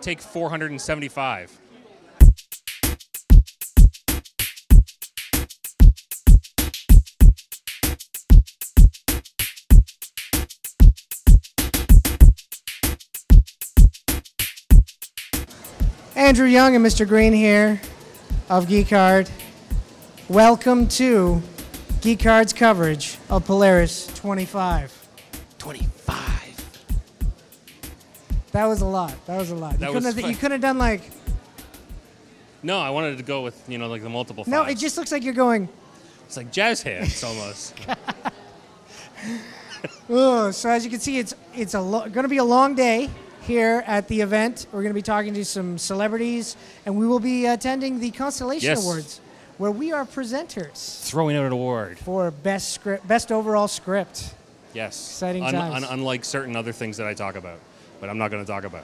take 475. Andrew Young and Mr. Green here of Geek Hard. Welcome to Geek Hard's coverage of Polaris 25. 25. That was a lot. That was a lot. You couldn't have done like... No, I wanted to go with, you know, like the multiple fives. No, it just looks like you're going... It's like jazz hands almost. Oh, so as you can see, it's going to be a long day here at the event. We're going to be talking to some celebrities, and we will be attending the Constellation Awards, where we are presenters. Throwing out an award. For best overall script. Yes. Exciting times. Unlike certain other things that I talk about, but I'm not going to talk about.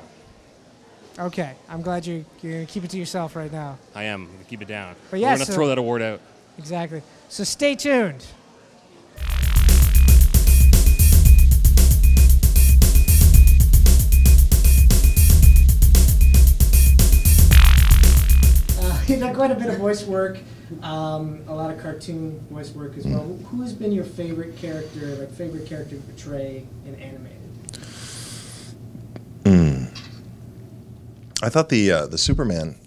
Okay. I'm glad you're going to keep it to yourself right now. I am. Keep it down. But yeah, we're going to throw that award out. Exactly. So stay tuned. You've done quite a bit of voice work, a lot of cartoon voice work as well. Who's been your favorite character, to portray in animated? I thought the Superman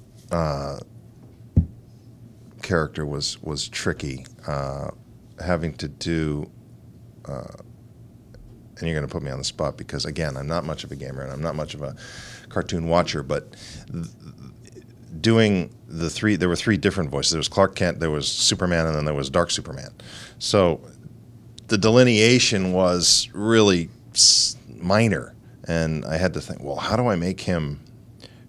character was tricky, having to do. And you're going to put me on the spot because, again, I'm not much of a gamer and I'm not much of a cartoon watcher, but doing there were three different voices. There was Clark Kent, there was Superman, and then there was Dark Superman. So the delineation was really minor, and I had to think, well, how do I make him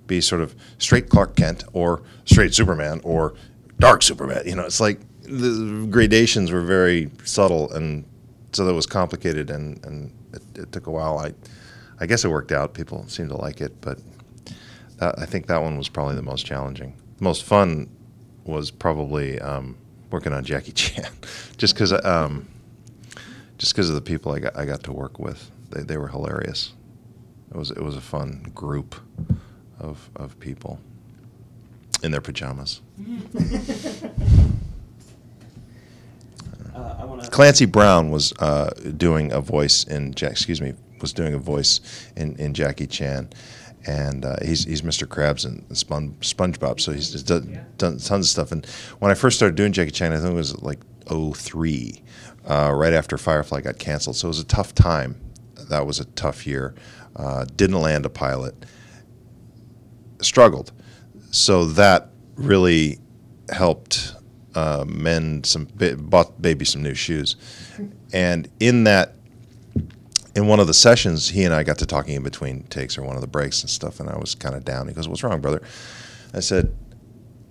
be sort of straight Clark Kent or straight Superman or Dark Superman? You know, it's like the gradations were very subtle, and so that was complicated, and it took a while. I guess it worked out. People seemed to like it, but I think that one was probably the most challenging. The most fun was probably working on Jackie Chan, just because of the people I got to work with. They were hilarious. It was a fun group of people in their pajamas. Clancy Brown was doing a voice in Jackie Chan. And he's Mr. Krabs and SpongeBob, so he's done tons of stuff. And when I first started doing Jackie Chan, I think it was like 2003, right after Firefly got canceled. So it was a tough time. That was a tough year. Didn't land a pilot. Struggled. So that really helped bought baby some new shoes. And in one of the sessions, he and I got to talking in between takes or one of the breaks and stuff, and I was kind of down. He goes, "What's wrong, brother?" I said,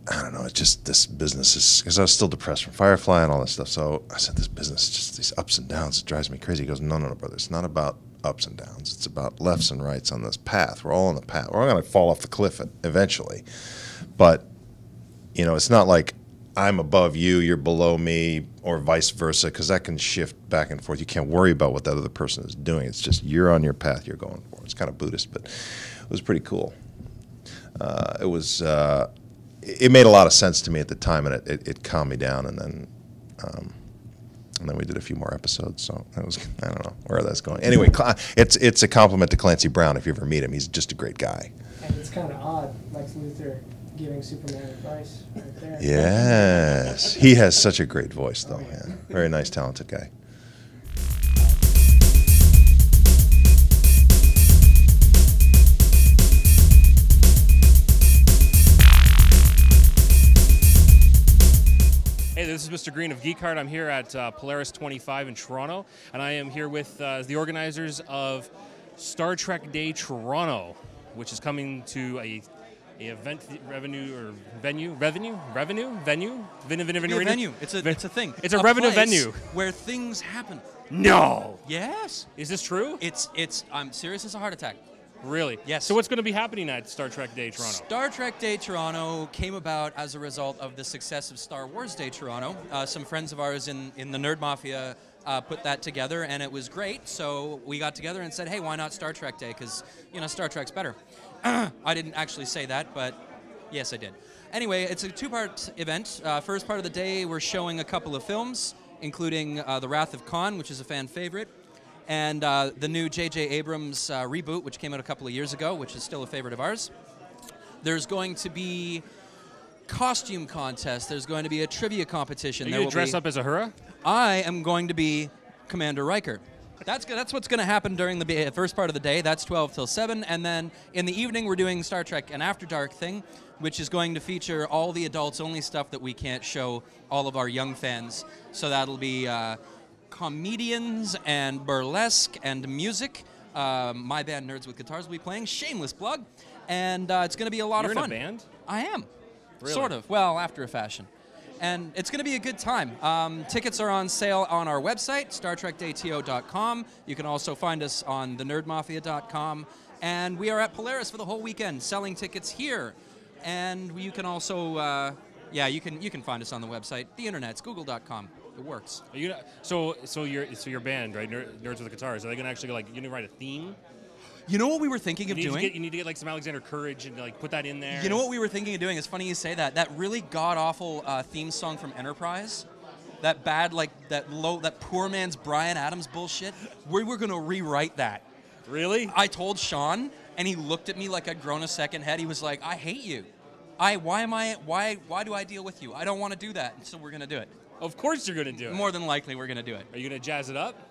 "I don't know, it's just this business is," because I was still depressed from Firefly and all that stuff. So I said, "This business, just these ups and downs, it drives me crazy." He goes, No, brother, it's not about ups and downs. It's about lefts and rights on this path. We're all on the path. We're all going to fall off the cliff eventually. But, you know, it's not like I'm above you, you're below me, or vice versa, because that can shift back and forth. You can't worry about what that other person is doing. It's just you're on your path you're going for. It's kind of Buddhist, but it was pretty cool. It made a lot of sense to me at the time, and it calmed me down, and then we did a few more episodes. So that was, I don't know where that's going. Anyway, it's a compliment to Clancy Brown if you ever meet him. He's just a great guy. And it's kind of odd, Lex Luthor giving Superman advice right there. Yes. He has such a great voice, though. Yeah. Very nice, talented guy. Hey, this is Mr. Green of Geek Hard. I'm here at Polaris 25 in Toronto, and I am here with the organizers of Star Trek Day Toronto, which is coming to a event venue. It's a thing. It's a revenue venue where things happen. No. Yes. Is this true? I'm serious as a heart attack. Really? Yes. So what's going to be happening at Star Trek Day Toronto? Star Trek Day Toronto came about as a result of the success of Star Wars Day Toronto. Some friends of ours in the Nerd Mafia put that together, and it was great. So we got together and said, hey, why not Star Trek Day? Because, you know, Star Trek's better. I didn't actually say that, but yes, I did. Anyway, it's a two-part event. First part of the day, we're showing a couple of films, including The Wrath of Khan, which is a fan favorite, and the new J.J. Abrams reboot, which came out a couple of years ago, which is still a favorite of ours. There's going to be costume contest. There's going to be a trivia competition. Are you going to dress up as Uhura? I am going to be Commander Riker. That's what's going to happen during the first part of the day. That's 12 till 7. And then in the evening, we're doing Star Trek an After Dark thing, which is going to feature all the adults-only stuff that we can't show all of our young fans. So that'll be comedians and burlesque and music. My band, Nerds with Guitars, will be playing. Shameless plug. And it's going to be a lot of fun. You're in a band? I am. Really? Sort of. Well, after a fashion. And it's going to be a good time. Tickets are on sale on our website, StarTrekDayTO.com. You can also find us on thenerdmafia.com. And we are at Polaris for the whole weekend, selling tickets here. And you can also, you can find us on the website, the internet's google.com. It works. Are you so your band, right? Nerds with Guitars. Are they going to actually you need to write a theme? You know what we were thinking of doing? You need to get like some Alexander Courage and like put that in there. You know what we were thinking of doing? It's funny you say that. That really god-awful theme song from Enterprise, that bad, that poor man's Bryan Adams bullshit. We were going to rewrite that. Really? I told Sean, and he looked at me like I'd grown a second head. He was like, "I hate you. Why do I deal with you? I don't want to do that." And so we're going to do it. Of course you're going to do it. More than likely, we're going to do it. Are you going to jazz it up?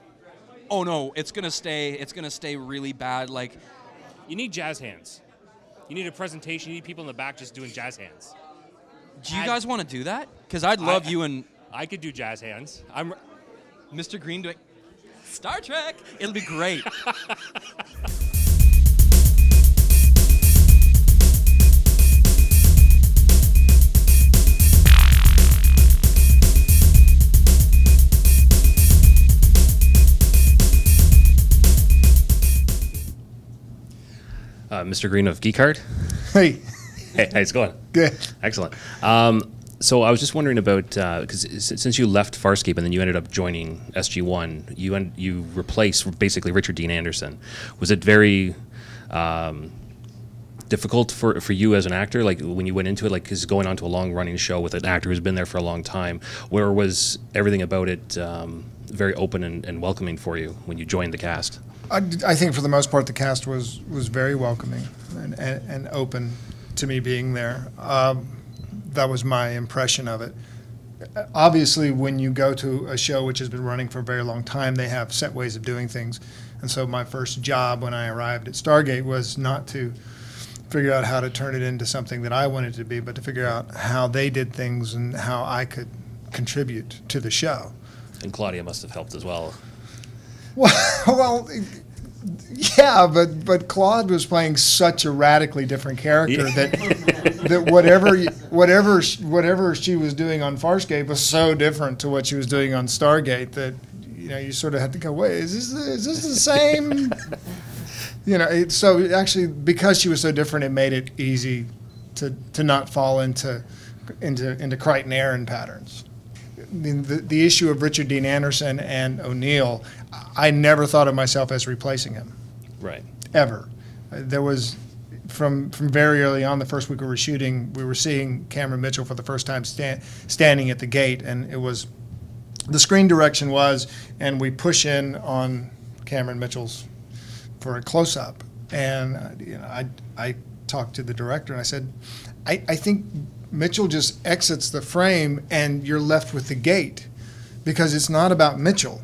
Oh no, it's gonna stay really bad. Like, you need jazz hands. You need a presentation. You need people in the back just doing jazz hands. Do you guys want to do that? Because I'd love you and I could do jazz hands. I'm Mr. Green doing Star Trek. It'll be great. Mr. Green of Geek Hard. Hey. Hey, how's it going? Good. Excellent. So I was just wondering about, because since you left Farscape and then you ended up joining SG-1, you replaced basically Richard Dean Anderson. Was it very difficult for you as an actor, like when you went into it, like because going on to a long-running show with an actor who's been there for a long time, where was everything about it very open and welcoming for you when you joined the cast? I think for the most part the cast was very welcoming and open to me being there. That was my impression of it. Obviously, when you go to a show which has been running for a very long time, they have set ways of doing things. And so my first job when I arrived at Stargate was not to figure out how to turn it into something that I wanted to be, but to figure out how they did things and how I could contribute to the show. And Claudia must have helped as well. Well, yeah, but Claude was playing such a radically different character that whatever she was doing on Farscape was so different to what she was doing on Stargate that you sort of had to go, wait, is this the same? So actually because she was so different, it made it easy to not fall into Crichton Aaron patterns. I mean, the issue of Richard Dean Anderson and O'Neill, I never thought of myself as replacing him. Right. Ever. There was, from very early on, the first week we were shooting, we were seeing Cameron Mitchell for the first time standing at the gate, and it was, the screen direction was, and we push in on Cameron Mitchell's for a close-up. And I talked to the director, and I said, I think Mitchell just exits the frame and you're left with the gate because it's not about Mitchell.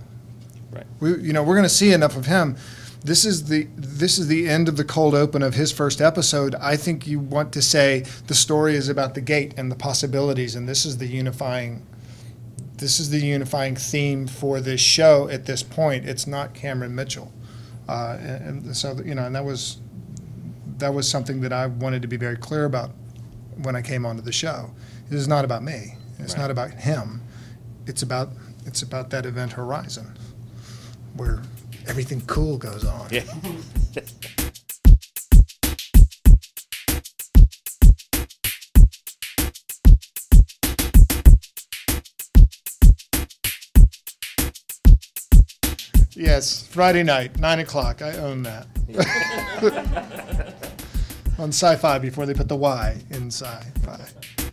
Right. We're going to see enough of him. This is the end of the cold open of his first episode. I think you want to say the story is about the gate and the possibilities, and this is the unifying theme for this show at this point. It's not Cameron Mitchell. And so, and that was something that I wanted to be very clear about when I came onto the show. It is not about me. It's not about him. It's about that event Horizon, where everything cool goes on. Yeah. Yes, Friday night, 9 o'clock. I own that. on Sci-Fi before they put the Y in Sci-Fi.